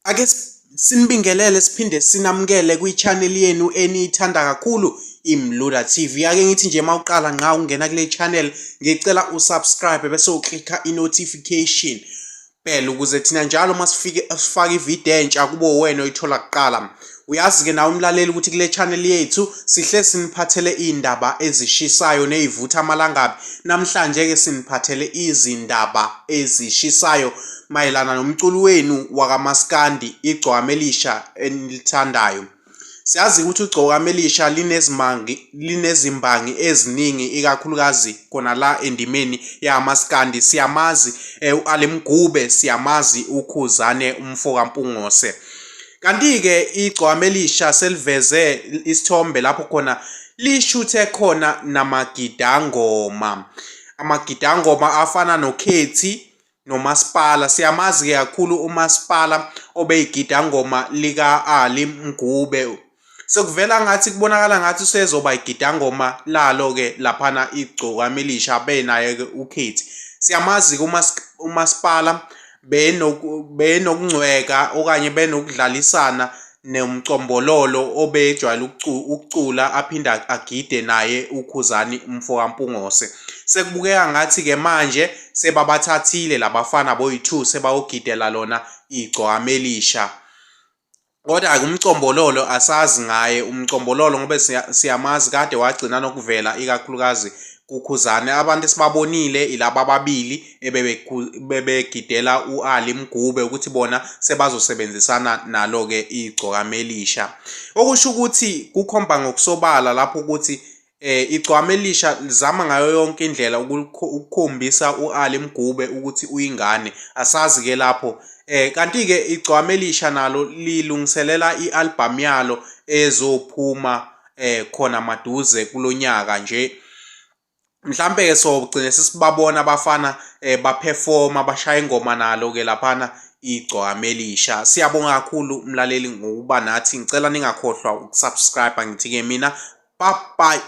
Ake sinibingelele siphinde sinamukele kwi-channel yenu eniyithanda kakhulu iMlula TV. Ake ngithi nje mawuqala nqa ungena kule channel ngicela usubscribe bese uklikha i-notification bell ukuze thina njalo masifaka ivideo entsha kubo wena oyithola kuqala. Uyazi ke nawe umlaleli ukuthi kule channel yethu sihle siniphathele indaba ezishisayo nezivutha amalangabi. Namhlanje ke siniphathele izindaba ezishisayo mayelana nomculo wenu wakamaskandi igcokama elisha enilithandayo. Siyazi ukuthi igcokama elisha linezimbangi eziningi ikakhulukazi kona la endimeni yamaskandi. Siyamazi uAli Mgube, siyamazi uKhuzani uMfokampungose. Kanti ke igcokama elisha seliveze isithombe lapho khona lishuthe khona namagidangoma. Amagidangoma afana noKhethi noMasipala. Siyamazi ke kakhulu uMasipala obeyigidangoma lika Ali Mgube. Sekuvela ngathi kubonakala ngathi usezoba igidangoma lalo ke laphana igcokama elisha benaye ke uKhethi. Siyamazi ke uMasipala benokungcweka okanye benokudlalisana nomcombololo obejwayele ukucula aphinda agide naye uKhuzani uMfokampungose. Sekubukeka ngathi ke manje sebabathathile labafana boyi2 sebawugidela lona igcokama elisha. Kodwa ke umcombololo asazi ngaye umcombololo ngoba siyamazi kade wagcina nokuvela ikakhulukazi kuKhuzani. Abantu esibabonile ilaba ababili ebebegidela uAli Mgube ukuthi bona sebazosebenzisana nalo ke igcokama elisha. Okusho ukuthi kukhomba ngokusobala lapho ukuthi igcokama elisha lizama ngayo yonke indlela ukukhombisa uAli Mgube ukuthi uyingane. Asazi ke lapho kanti ke igcokama elisha nalo lilungiselela ialbum yalo ezophuma khona maduze kulonyaka nje. Mhlambe ke sogcina sisibabona abafana baperforma bashaya ingoma nalo ke laphana igcokama elisha. Siyabonga kakhulu umlaleli ngokuba nathi. Ngicela ningakhohlwa ukusubscribe. Ngithi ke mina bye bye.